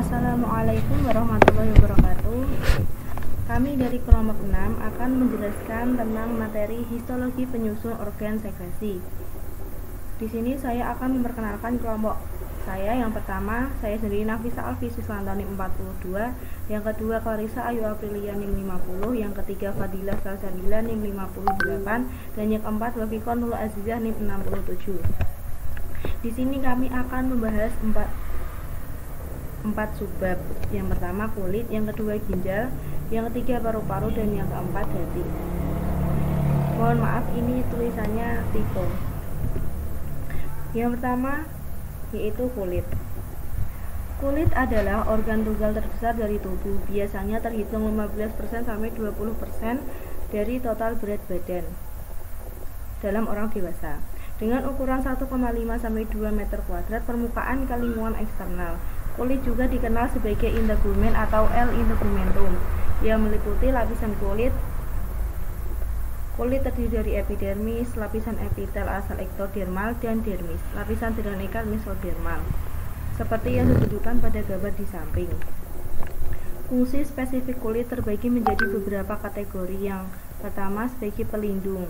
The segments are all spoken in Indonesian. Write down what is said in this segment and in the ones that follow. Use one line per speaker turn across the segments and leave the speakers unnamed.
Assalamualaikum warahmatullahi wabarakatuh. Kami dari kelompok 6 akan menjelaskan tentang materi histologi penyusun organ sekresi. Di sini saya akan memperkenalkan kelompok saya. Yang pertama, saya sendiri Nafisa Alfi Susanto NIM 42, yang kedua Clarissa Ayu Aprilia NIM 50, yang ketiga Fadilah Salsabila NIM 58, dan yang keempat Wafikon Nurul Azizah NIM 67. Di sini kami akan membahas empat subbab. Yang pertama kulit, yang kedua ginjal, yang ketiga paru-paru, dan yang keempat hati. Mohon maaf, ini tulisannya typo. Yang pertama yaitu kulit. Kulit adalah organ tunggal terbesar dari tubuh. Biasanya terhitung 15% sampai 20% dari total berat badan dalam orang dewasa. Dengan ukuran 1,5 sampai 2 meter kuadrat permukaan ke lingkungan eksternal. Kulit juga dikenal sebagai integumen atau L integumentum, yang meliputi lapisan kulit. Kulit terdiri dari epidermis, lapisan epitel asal ektodermal, dan dermis, lapisan terangkat mesodermal, seperti yang ditunjukkan pada gambar di samping. Fungsi spesifik kulit terbagi menjadi beberapa kategori. Yang pertama sebagai pelindung.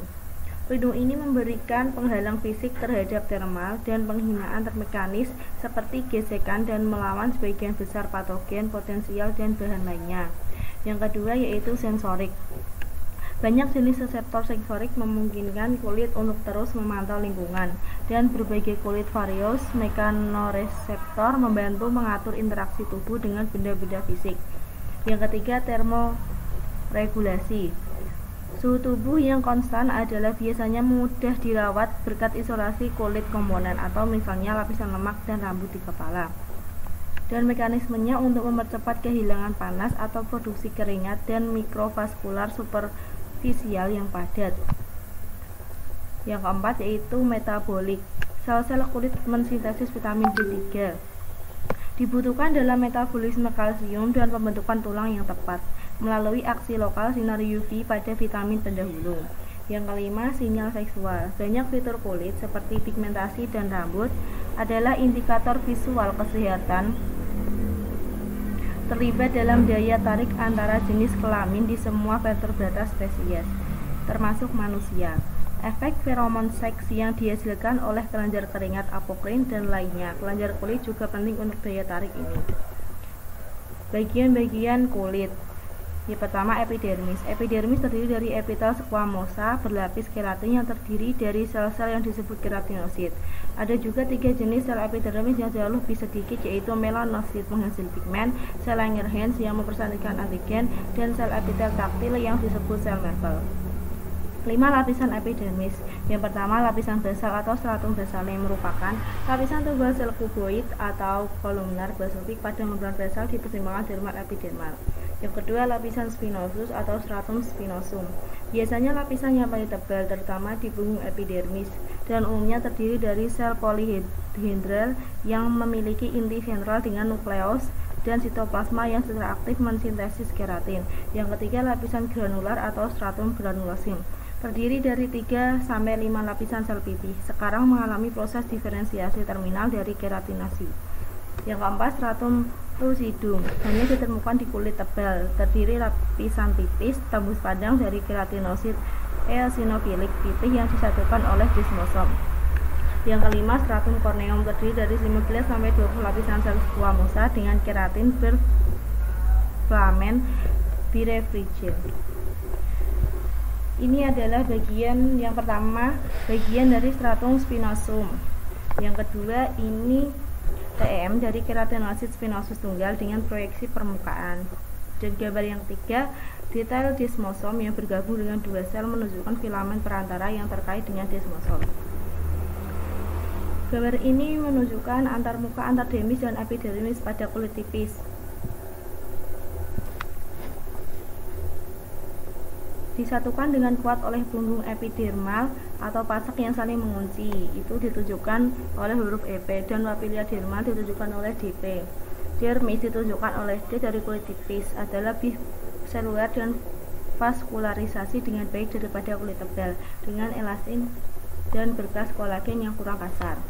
Pelindung ini memberikan penghalang fisik terhadap termal dan penghinaan mekanis seperti gesekan dan melawan sebagian besar patogen potensial dan bahan lainnya. Yang kedua yaitu sensorik. Banyak jenis reseptor sensorik memungkinkan kulit untuk terus memantau lingkungan, dan berbagai kulit varios mekanoreseptor membantu mengatur interaksi tubuh dengan benda-benda fisik. Yang ketiga termoregulasi. Suhu tubuh yang konstan adalah biasanya mudah dirawat berkat isolasi kulit komponen atau misalnya lapisan lemak dan rambut di kepala, dan mekanismenya untuk mempercepat kehilangan panas atau produksi keringat dan mikrovaskular superficial yang padat. Yang keempat yaitu metabolik. Sel-sel kulit mensintesis vitamin B3. Dibutuhkan dalam metabolisme kalsium dan pembentukan tulang yang tepat melalui aksi lokal sinar UV pada vitamin pendahulu. Yang kelima, sinyal seksual. Banyak fitur kulit seperti pigmentasi dan rambut adalah indikator visual kesehatan terlibat dalam daya tarik antara jenis kelamin di semua vertebrata spesies, termasuk manusia. Efek feromon seks yang dihasilkan oleh kelenjar keringat apokrin dan lainnya. Kelenjar kulit juga penting untuk daya tarik ini. Bagian-bagian kulit. Yang pertama epidermis. Epidermis terdiri dari epitel squamosa berlapis keratin yang terdiri dari sel-sel yang disebut keratinosit. Ada juga 3 jenis sel epidermis yang jauh lebih sedikit, yaitu melanosit penghasil pigmen, sel Langerhans yang mempersatukan antigen, dan sel epitel taktil yang disebut sel Merkel. 5 lapisan epidermis. Yang pertama lapisan basal atau stratum basale merupakan lapisan tunggal sel kuboid atau kolumnar basaltik pada membran basal di persimpangan dermal epidermal. Yang kedua lapisan spinosus atau stratum spinosum. Biasanya lapisan yang paling tebal terutama di punggung epidermis, dan umumnya terdiri dari sel polihedral yang memiliki inti ventral dengan nukleus dan sitoplasma yang secara aktif mensintesis keratin. Yang ketiga lapisan granular atau stratum granulosum, terdiri dari 3-5 lapisan sel pipih. Sekarang mengalami proses diferensiasi terminal dari keratinasi. Yang keempat stratum lucidum, hanya ditemukan di kulit tebal, terdiri lapisan tipis tembus padang dari keratinosit eosinofilik pipih yang disatukan oleh desmosom. Yang kelima stratum corneum, terdiri dari 15-20 lapisan sel squamosa dengan keratin berfilamen birefringent. Ini adalah bagian yang pertama, bagian dari stratum spinosum. Yang kedua ini TEM dari keratinosit spinosus tunggal dengan proyeksi permukaan. Dan gambar yang ketiga, detail desmosom yang bergabung dengan 2 sel menunjukkan filamen perantara yang terkait dengan desmosom. Gambar ini menunjukkan antarmuka antar dermis dan epidermis pada kulit tipis. Disatukan dengan kuat oleh punggung epidermal atau pasak yang saling mengunci. Itu ditunjukkan oleh huruf EP, dan papilia dermal ditunjukkan oleh DP. Dermis ditunjukkan oleh D dari kulit tipis, adalah lebih seluler dan vaskularisasi dengan baik daripada kulit tebal dengan elastin dan berkas kolagen yang kurang kasar.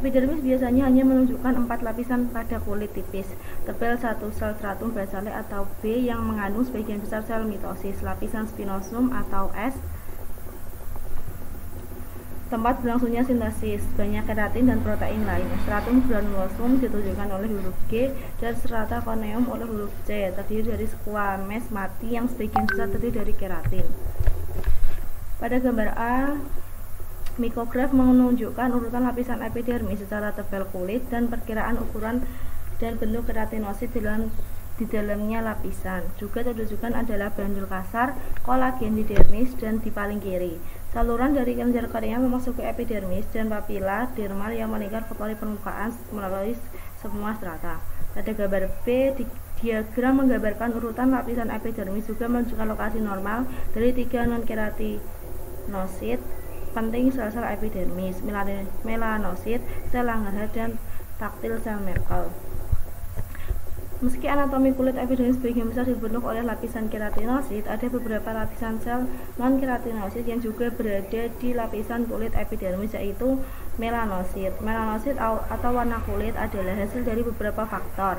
Epidermis biasanya hanya menunjukkan 4 lapisan pada kulit tipis, tebal satu sel stratum basale atau B yang mengandung sebagian besar sel mitosis, lapisan spinosum atau S, tempat berlangsungnya sintesis, banyak keratin dan protein lain. Stratum granulosum ditunjukkan oleh huruf G dan strata corneum oleh huruf C, terdiri dari squamous mati yang sebagian besar terdiri dari keratin. Pada gambar A, mikograf menunjukkan urutan lapisan epidermis secara tebal kulit dan perkiraan ukuran dan bentuk keratinosit di dalamnya lapisan. Juga tertunjukkan adalah bandul kasar, kolagen di dermis dan di paling kiri. Saluran dari kelenjar kornea memasuki epidermis dan papila dermal yang melingkar ke pori permukaan melalui semua strata. Pada gambar B, diagram menggambarkan urutan lapisan epidermis juga menunjukkan lokasi normal dari 3 non-keratinosit penting sel-sel epidermis, melanosit, sel Langerhans, dan taktil sel Merkel. Meski anatomi kulit epidermis sebagian besar dibentuk oleh lapisan keratinosit, ada beberapa lapisan sel non-keratinosit yang juga berada di lapisan kulit epidermis, yaitu melanosit. Melanosit atau warna kulit adalah hasil dari beberapa faktor.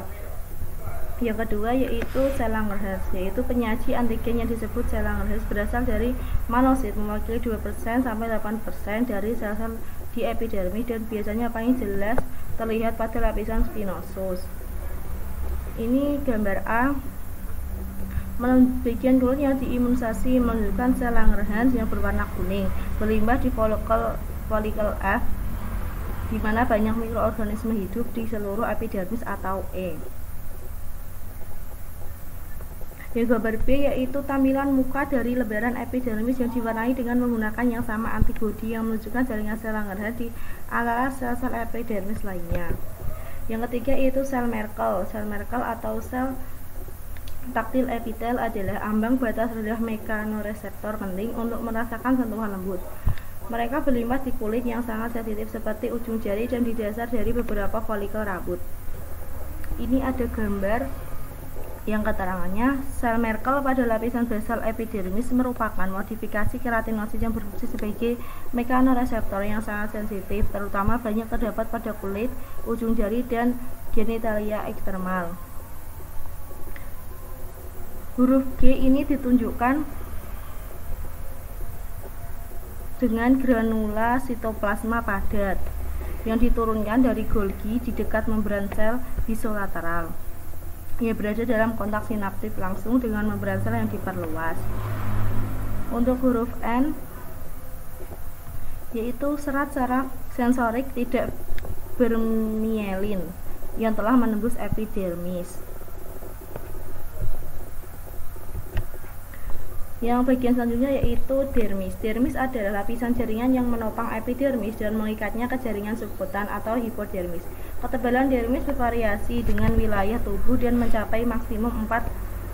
Yang kedua yaitu sel Langerhans, yaitu penyaji antigen yang disebut sel Langerhans berasal dari monosit, mewakili 2% sampai 8% dari sel-sel di epidermis dan biasanya paling jelas terlihat pada lapisan spinosus. Ini gambar A, bagian kulit yang diimunisasi menunjukkan sel Langerhans yang berwarna kuning, berlimbah di folikel F, di mana banyak mikroorganisme hidup di seluruh epidermis atau E. Yang gambar B yaitu tampilan muka dari lebaran epidermis yang diwarnai dengan menggunakan yang sama antibodi yang menunjukkan jaringan sel Langerhans di antara sel-sel epidermis lainnya. Yang ketiga yaitu sel Merkel. Sel Merkel atau sel taktil epitel adalah ambang batas rendah mekanoreseptor penting untuk merasakan sentuhan lembut. Mereka berlimpah di kulit yang sangat sensitif seperti ujung jari dan di dasar dari beberapa folikel rambut. Ini ada gambar yang keterangannya, sel Merkel pada lapisan basal epidermis merupakan modifikasi keratinosit yang berfungsi sebagai mekanoreseptor yang sangat sensitif, terutama banyak terdapat pada kulit, ujung jari, dan genitalia eksternal. Huruf G ini ditunjukkan dengan granula sitoplasma padat yang diturunkan dari Golgi di dekat membran sel bisolateral. Ia berada dalam kontak sinaptik langsung dengan membran sel yang diperluas. Untuk huruf N, yaitu serat saraf sensorik tidak bermielin yang telah menembus epidermis. Yang bagian selanjutnya yaitu dermis. Dermis adalah lapisan jaringan yang menopang epidermis dan mengikatnya ke jaringan subkutan atau hipodermis. Ketebalan dermis bervariasi dengan wilayah tubuh dan mencapai maksimum 4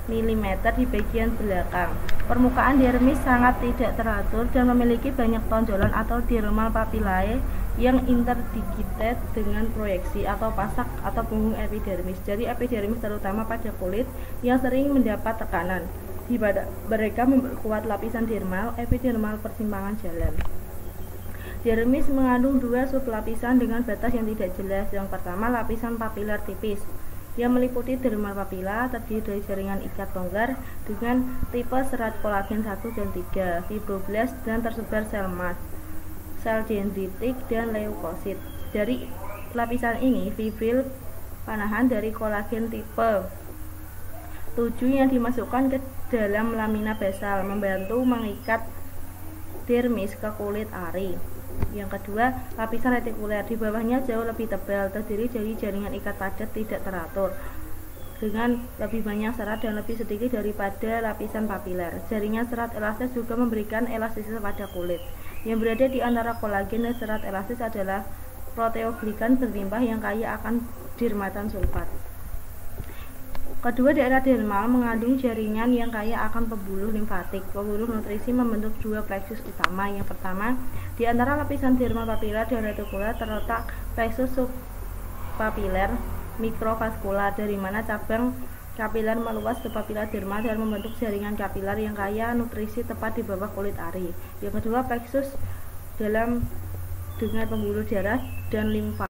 mm di bagian belakang. Permukaan dermis sangat tidak teratur dan memiliki banyak tonjolan atau dermal papillae yang interdigited dengan proyeksi atau pasak atau punggung epidermis. Jadi epidermis terutama pada kulit yang sering mendapat tekanan. Di pada mereka memperkuat lapisan dermal, epidermal persimpangan jalan. Dermis mengandung 2 sublapisan dengan batas yang tidak jelas. Yang pertama lapisan papilar tipis yang meliputi dermal papila, terdiri dari jaringan ikat longgar dengan tipe serat kolagen 1 dan 3, fibroblast dan tersebar sel mast, sel dendritik dan leukosit. Dari lapisan ini fibril panahan dari kolagen tipe 7 yang dimasukkan ke dalam lamina basal membantu mengikat dermis ke kulit ari. Yang kedua, lapisan retikuler di bawahnya jauh lebih tebal, terdiri dari jaringan ikat padat tidak teratur dengan lebih banyak serat dan lebih sedikit daripada lapisan papiler. Jaringan serat elastis juga memberikan elastisitas pada kulit. Yang berada di antara kolagen dan serat elastis adalah proteoglikan berlimpah yang kaya akan dermatan sulfat. Kedua, daerah dermal mengandung jaringan yang kaya akan pembuluh limfatik. Pembuluh nutrisi membentuk 2 plexus utama. Yang pertama, di antara lapisan dermal papilar dan retikuler terletak plexus subpapilar mikrovaskular, dari mana cabang kapiler meluas ke papila dermal dan membentuk jaringan kapiler yang kaya nutrisi tepat di bawah kulit ari. Yang kedua, plexus dalam dengan pembuluh darah dan limfa.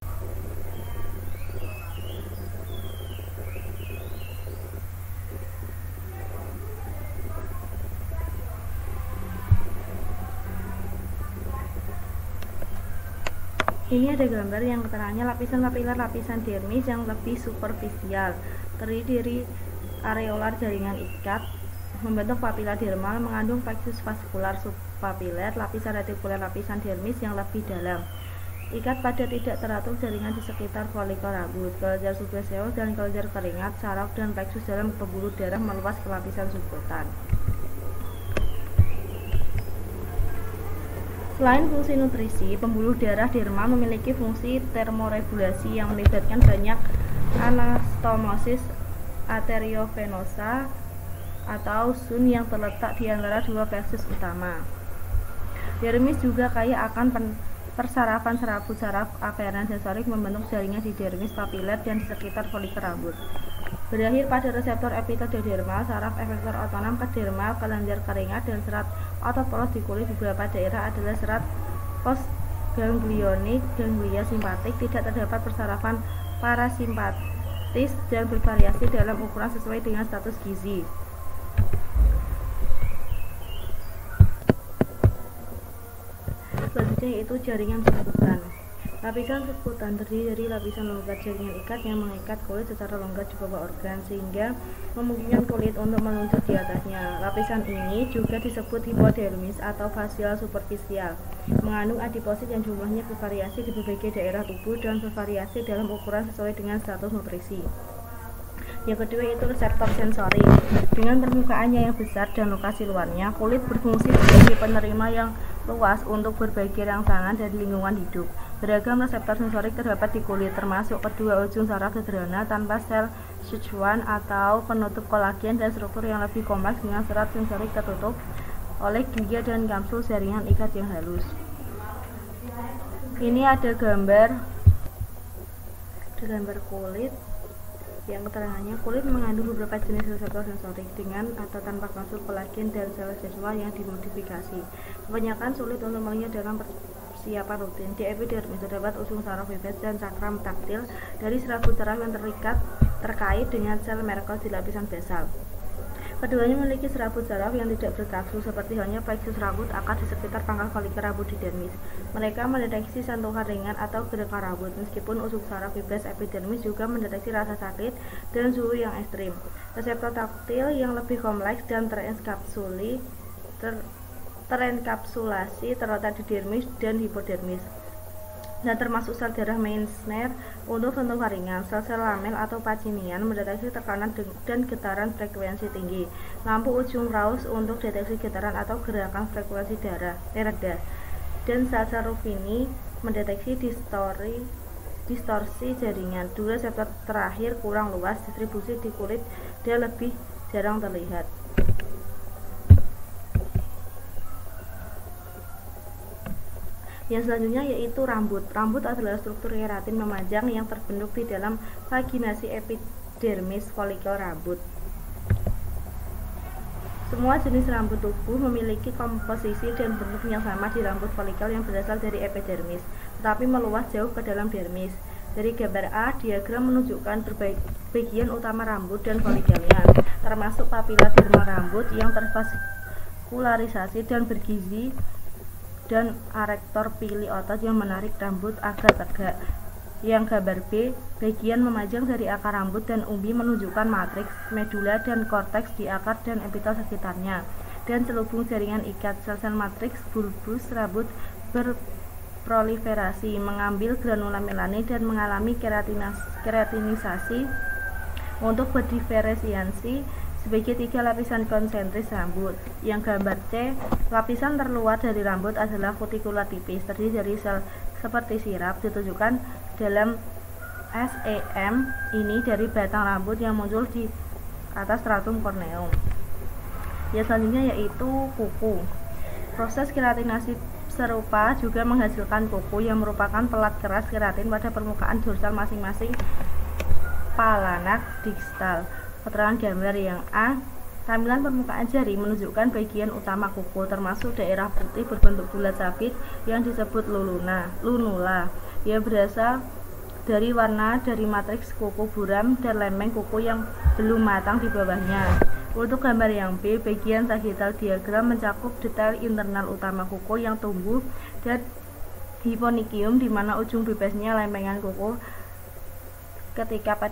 Ini ada gambar yang keterangannya lapisan papilar lapisan dermis yang lebih superficial, terdiri dari areolar jaringan ikat, membentuk papila dermal, mengandung plexus vaskular subpapiler, lapisan retikuler lapisan dermis yang lebih dalam. Ikat pada tidak teratur jaringan di sekitar folikel rambut, kelenjar subaceus dan kelenjar keringat, saraf dan plexus dalam pembuluh darah meluas ke lapisan subkutan. Selain fungsi nutrisi, pembuluh darah dermal memiliki fungsi termoregulasi yang melibatkan banyak anastomosis arteriovenosa atau sun yang terletak di antara dua plexus utama. Dermis juga kaya akan persarafan serabut saraf aferan sensorik membentuk jaringan di dermis papiler dan di sekitar folikel rambut. Berakhir pada reseptor epiteliodermal, saraf efektor otonom ke dermal, kelenjar keringat, dan serat otot polos di kulit beberapa daerah adalah serat postganglionik, ganglia simpatik. Tidak terdapat persarafan parasimpatis dan bervariasi dalam ukuran sesuai dengan status gizi. Selanjutnya yaitu jaringan subkutan. Lapisan subkutan terdiri dari lapisan longgar jaringan ikat yang mengikat kulit secara longgar di bawah organ sehingga memungkinkan kulit untuk meluncur di atasnya. Lapisan ini juga disebut hipodermis atau facial superficial, mengandung adiposit yang jumlahnya bervariasi di berbagai daerah tubuh dan bervariasi dalam ukuran sesuai dengan status nutrisi. Yang kedua yaitu reseptor sensori. Dengan permukaannya yang besar dan lokasi luarnya, kulit berfungsi sebagai penerima yang luas untuk berbagai rangsangan dari lingkungan hidup. Beragam reseptor sensorik terdapat di kulit, termasuk kedua ujung saraf sederhana tanpa sel Schwann atau penutup kolagen dan struktur yang lebih kompleks dengan serat sensorik tertutup oleh glia dan kapsul jaringan ikat yang halus. Ini ada gambar kulit yang keterangannya kulit mengandung beberapa jenis reseptor sensorik dengan atau tanpa kapsul kolagen dan sel seksual yang dimodifikasi. Kebanyakan sulit untuk melihat dalam persiapan rutin. Di epidermis terdapat ujung saraf bebas dan cakram taktil dari serabut saraf yang terkait dengan sel Merkel di lapisan basal. Keduanya memiliki serabut saraf yang tidak berkapsul seperti halnya plexus rambut akar di sekitar pangkal folikel rambut di dermis. Mereka mendeteksi sentuhan ringan atau gerakan rambut, meskipun ujung saraf bebas epidermis juga mendeteksi rasa sakit dan suhu yang ekstrim. Reseptor taktil yang lebih kompleks dan terenkapsulasi terletak di dermis dan hipodermis, dan termasuk sel darah Meissner untuk sentuhan ringan. Sel-sel lamel atau Pacinian mendeteksi tekanan dan getaran frekuensi tinggi. Lampu ujung Raus untuk deteksi getaran atau gerakan frekuensi darah rendah. Dan sel-sel Ruffini mendeteksi distorsi jaringan. Dua reseptor terakhir kurang luas distribusi di kulit dan lebih jarang terlihat. Yang selanjutnya yaitu rambut. Rambut adalah struktur keratin memanjang yang terbentuk di dalam vaginasi epidermis folikel rambut. Semua jenis rambut tubuh memiliki komposisi dan bentuk yang sama di rambut folikel yang berasal dari epidermis, tetapi meluas jauh ke dalam dermis. Dari gambar A, diagram menunjukkan bagian utama rambut dan folikelnya, termasuk papila dermal rambut yang tervaskularisasi dan bergizi, dan arektor pili otot yang menarik rambut agak tegak. Yang gambar B, bagian memanjang dari akar rambut dan umbi menunjukkan matriks, medula, dan korteks di akar dan epitel sekitarnya, dan selubung jaringan ikat. Sel-sel matriks bulbus rambut berproliferasi, mengambil granula melanin dan mengalami keratinisasi untuk berdiferensiasi sebagai tiga lapisan konsentris rambut. Yang gambar C, lapisan terluar dari rambut adalah kutikula tipis, terdiri dari sel seperti sirap, ditunjukkan dalam SEM ini dari batang rambut yang muncul di atas stratum corneum. Yang selanjutnya yaitu kuku. Proses keratinasi serupa juga menghasilkan kuku yang merupakan pelat keras keratin pada permukaan dorsal masing-masing palanak distal. Keterangan gambar yang A, tampilan permukaan jari menunjukkan bagian utama kuku, termasuk daerah putih berbentuk bulat sabit yang disebut lunula, yang berasal dari warna dari matriks kuku buram dan lempeng kuku yang belum matang di bawahnya. Untuk gambar yang B, bagian sagittal diagram mencakup detail internal utama kuku yang tumbuh dan hiponikium, di mana ujung bebasnya lempengan kuku ketika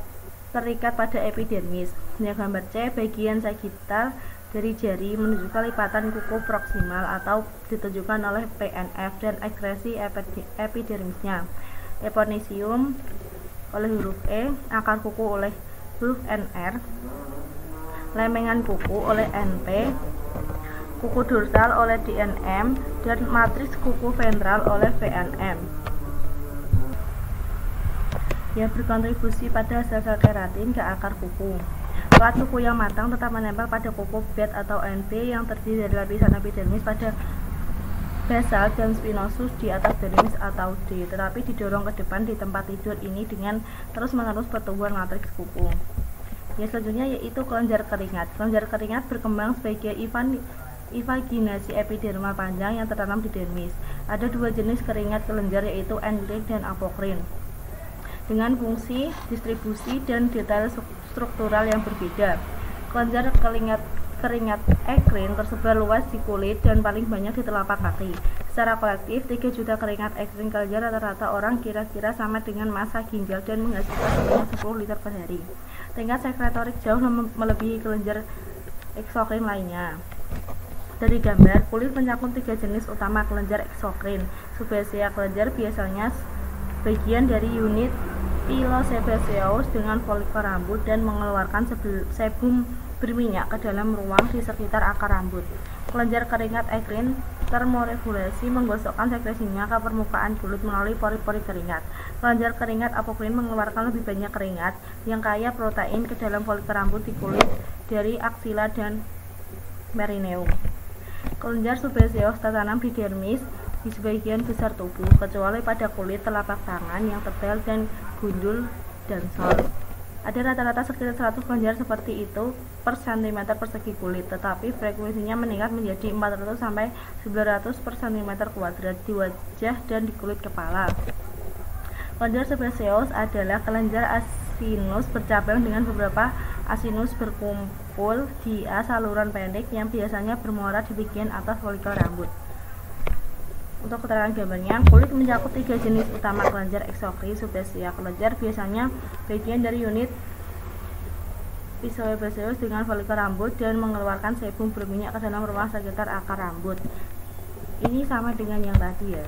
terikat pada epidermis. Gambar C, bagian sagital dari jari menunjukkan lipatan kuku proksimal atau ditunjukkan oleh PNF dan ekskresi epidermisnya. Eponysium oleh huruf E, akar kuku oleh huruf NR, lempengan kuku oleh NP, kuku dorsal oleh DNM, dan matriks kuku ventral oleh VNM. Yang berkontribusi pada sel-sel keratin ke akar kuku. Pelat kuku yang matang tetap menempel pada kuku bed atau NP yang terdiri dari lapisan epidermis pada basal dan spinosus di atas dermis atau D, tetapi didorong ke depan di tempat tidur ini dengan terus-menerus pertumbuhan matriks kuku. Yang selanjutnya yaitu kelenjar keringat. Kelenjar keringat berkembang sebagai invaginasi epidermal panjang yang tertanam di dermis. Ada dua jenis keringat kelenjar yaitu endokrin dan apokrin, dengan fungsi, distribusi, dan detail struktural yang berbeda. Kelenjar keringat ekrin tersebar luas di kulit dan paling banyak di telapak kaki. Secara kolektif, 3 juta keringat ekrin kelenjar rata-rata orang kira-kira sama dengan massa ginjal dan menghasilkan sebanyak 10 liter per hari. Tingkat sekretorik jauh melebihi kelenjar eksokrin lainnya. Dari gambar, kulit mencakup 3 jenis utama kelenjar eksokrin. Subesea kelenjar biasanya bagian dari unit pilosebaceous dengan folikel rambut dan mengeluarkan sebum berminyak ke dalam ruang di sekitar akar rambut. Kelenjar keringat ekrin termoregulasi menggosokkan sekresinya ke permukaan kulit melalui pori-pori keringat. Kelenjar keringat apokrin mengeluarkan lebih banyak keringat yang kaya protein ke dalam folikel rambut di kulit dari aksila dan perineum. Kelenjar subesceous tertanam di dermis di sebagian besar tubuh, kecuali pada kulit telapak tangan yang tebal dan gundul dan sol. Ada rata-rata sekitar 100 kelenjar seperti itu per cm persegi kulit, tetapi frekuensinya meningkat menjadi 400 sampai 900 per cm kuadrat di wajah dan di kulit kepala. Kelenjar subesceous adalah kelenjar asinus bercabang dengan beberapa asinus berkumpul di saluran pendek yang biasanya bermuara di bagian atas folikel rambut. Untuk keterangan gambarnya, kulit mencakup 3 jenis utama kelenjar eksokrin subesea. Kelenjar biasanya bagian dari unit pilosebaceous dengan folikel rambut dan mengeluarkan sebum berminyak ke dalam ruang sekitar akar rambut. Ini sama dengan yang tadi ya.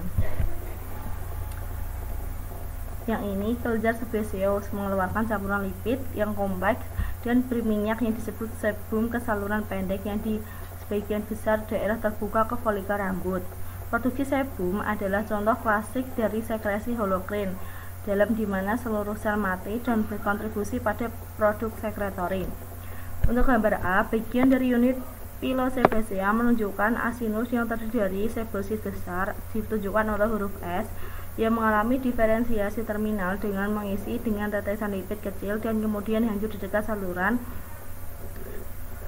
Yang ini kelenjar subesceous mengeluarkan campuran lipid yang kompleks dan berminyak yang disebut sebum ke saluran pendek yang di sebagian besar daerah terbuka ke folikel rambut. Produksi sebum adalah contoh klasik dari sekresi holokrin, dalam dimana seluruh sel mati dan berkontribusi pada produk sekretorin. Untuk gambar A, bagian dari unit pilosebacea menunjukkan asinus yang terdiri dari sebosit besar, ditunjukkan oleh huruf S, yang mengalami diferensiasi terminal dengan mengisi dengan tetesan lipid kecil dan kemudian hancur di dekat saluran,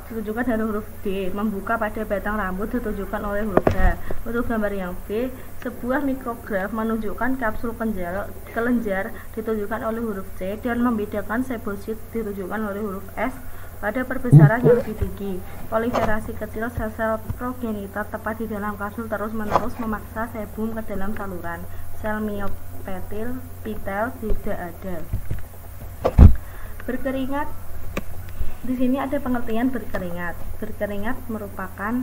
ditunjukkan dari huruf D, membuka pada batang rambut, ditunjukkan oleh huruf H. Untuk gambar yang B, sebuah mikrograf menunjukkan kapsul kelenjar, ditunjukkan oleh huruf C, dan membedakan sebosit, ditunjukkan oleh huruf S, pada perbesaran yang lebih tinggi. Proliferasi kecil sel-sel progenitor tepat di dalam kapsul terus-menerus memaksa sebum ke dalam saluran. Sel miopetil pitel tidak ada. Berkeringat. Di sini ada pengertian berkeringat. Berkeringat merupakan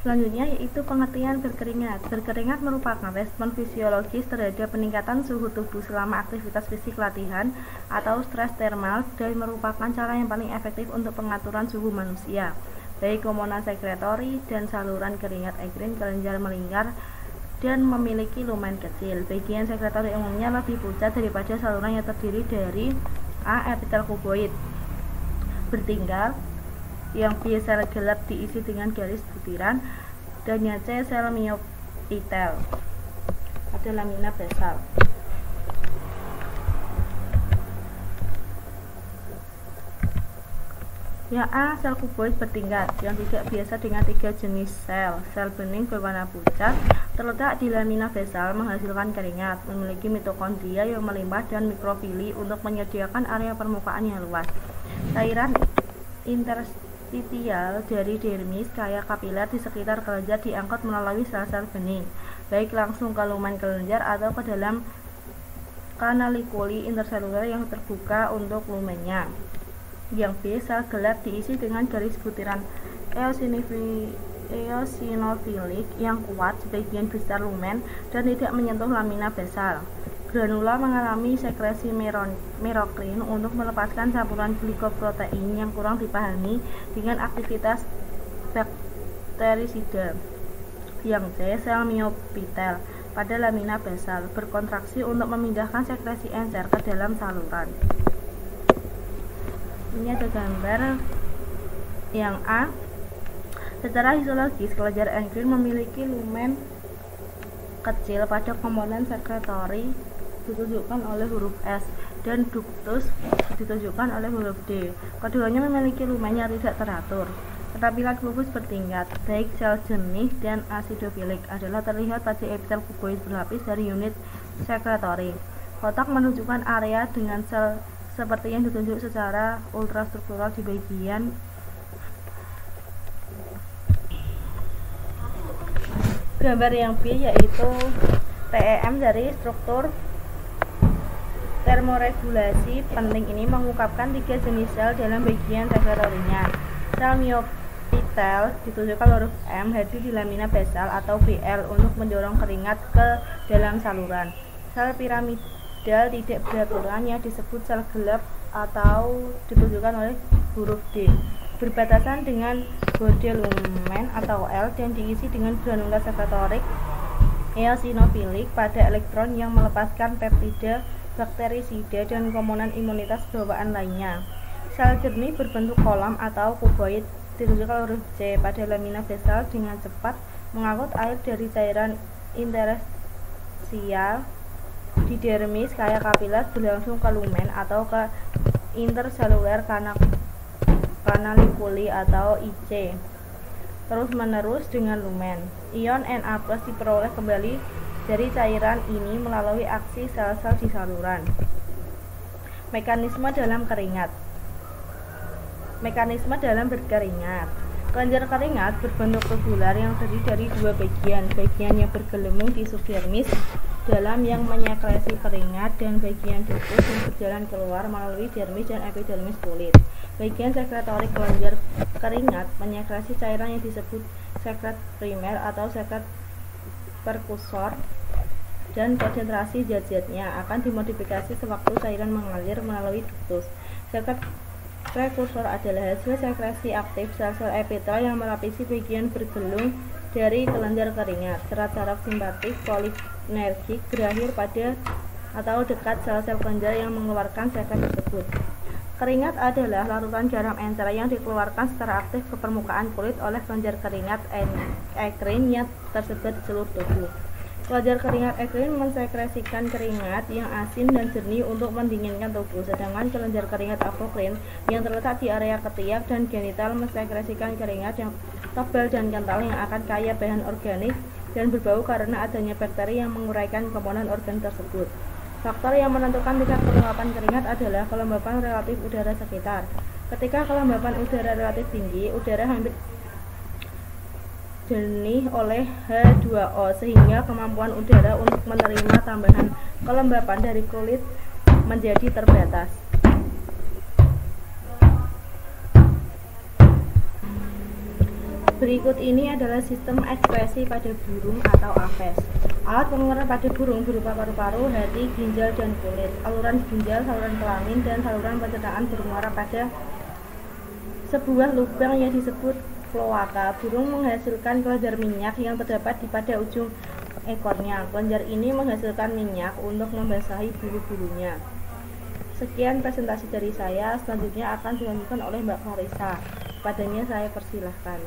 selanjutnya yaitu pengertian berkeringat. Berkeringat merupakan respon fisiologis terhadap peningkatan suhu tubuh selama aktivitas fisik latihan atau stres termal dan merupakan cara yang paling efektif untuk pengaturan suhu manusia. Baik komponen sekretori dan saluran keringat ekrin kelenjar melingkar dan memiliki lumen kecil. Bagian sekretori umumnya lebih pucat daripada saluran yang terdiri dari A. Epitel kuboid bertinggal yang B. Sel gelap diisi dengan garis butiran, dan yang C. Sel miopitel. Ada lamina basal. Yang A. Sel kuboid bertingkat yang tidak biasa dengan 3 jenis sel. Sel bening berwarna pucat terletak di lamina basal menghasilkan keringat, memiliki mitokondria yang melimpah dan mikrofili untuk menyediakan area permukaan yang luas. Cairan epitelial dari dermis kaya kapiler di sekitar kelenjar diangkut melalui sel-sel bening, baik langsung ke lumen kelenjar atau ke dalam kanalikuli interseluler yang terbuka untuk lumennya. Yang B, sel gelap diisi dengan garis butiran eosinofilik yang kuat sebagian besar lumen dan tidak menyentuh lamina basal. Granula mengalami sekresi merokrin untuk melepaskan campuran glikoprotein yang kurang dipahami dengan aktivitas bakterisida. Yang C, sel myopitel pada lamina basal berkontraksi untuk memindahkan sekresi encer ke dalam saluran. Ini ada gambar yang A. Secara histologis, kelenjar endokrin memiliki lumen kecil pada komponen sekretori ditunjukkan oleh huruf S dan ductus ditunjukkan oleh huruf D. Keduanya memiliki lumen yang tidak teratur. Ketampilan kubus bertingkat, baik sel jernih dan asidofilik adalah terlihat pada epitel kuboid berlapis dari unit sekretori. Kotak menunjukkan area dengan sel seperti yang ditunjuk secara ultrastruktural di bagian gambar yang B, yaitu TEM dari struktur termoregulasi penting ini mengungkapkan 3 jenis sel dalam bagian sekretorinya. Sel myopitel ditunjukkan huruf M hadir di lamina basal atau BL untuk mendorong keringat ke dalam saluran. Sel piramidal tidak beraturan yang disebut sel gelap atau ditunjukkan oleh huruf D, berbatasan dengan bode lumen atau L dan diisi dengan granula sekretorik eosinofilik pada elektron yang melepaskan peptida bakterisida dan komponen imunitas bawaan lainnya. Sel jernih berbentuk kolam atau kuboid ditunjukkan huruf C pada lamina basal dengan cepat mengangkut air dari cairan interstisial di dermis kaya kapiler berlangsung ke lumen atau ke interseluler kanalikuli atau IC terus menerus dengan lumen. Ion Na+ diperoleh kembali dari cairan ini melalui aksi sel-sel di saluran. Mekanisme dalam berkeringat. Kelenjar keringat berbentuk tubular yang terdiri dari 2 bagian yang bergelembung di subdermis dalam yang menyekresi keringat dan bagian difus yang berjalan keluar melalui dermis dan epidermis kulit. Bagian sekretorik kelenjar keringat menyekresi cairan yang disebut sekret primer atau sekret perkusor, dan konsentrasi zat-zatnya akan dimodifikasi sewaktu cairan mengalir melalui ductus. Sekret prekursor adalah hasil sekresi aktif sel-sel epitel yang melapisi bagian bergelung dari kelenjar keringat. Serat saraf simpatik kolinergik berakhir pada atau dekat sel-sel kelenjar yang mengeluarkan sekret tersebut. Keringat adalah larutan garam encer yang dikeluarkan secara aktif ke permukaan kulit oleh kelenjar keringat ekrin yang tersebar di seluruh tubuh. Kelenjar keringat ekrin mensekresikan keringat yang asin dan jernih untuk mendinginkan tubuh, sedangkan kelenjar keringat apokrin yang terletak di area ketiak dan genital mensekresikan keringat yang tebal dan kental yang akan kaya bahan organik dan berbau karena adanya bakteri yang menguraikan komponen organ tersebut. Faktor yang menentukan tingkat penguapan keringat adalah kelembapan relatif udara sekitar. Ketika kelembapan udara relatif tinggi, udara hampir jernih oleh H2O sehingga kemampuan udara untuk menerima tambahan kelembapan dari kulit menjadi terbatas. Berikut ini adalah sistem ekspresi pada burung atau aves. Alat pengeluaran pada burung berupa paru-paru, hati, ginjal, dan kulit. Saluran ginjal, saluran kelamin, dan saluran pencernaan bermuara pada sebuah lubang yang disebut kloaka. Burung menghasilkan kelenjar minyak yang terdapat pada ujung ekornya. Kelenjar ini menghasilkan minyak untuk membasahi bulu-bulunya. Sekian presentasi dari saya. Selanjutnya akan dilanjutkan oleh Mbak Clarissa. Padanya saya persilahkan.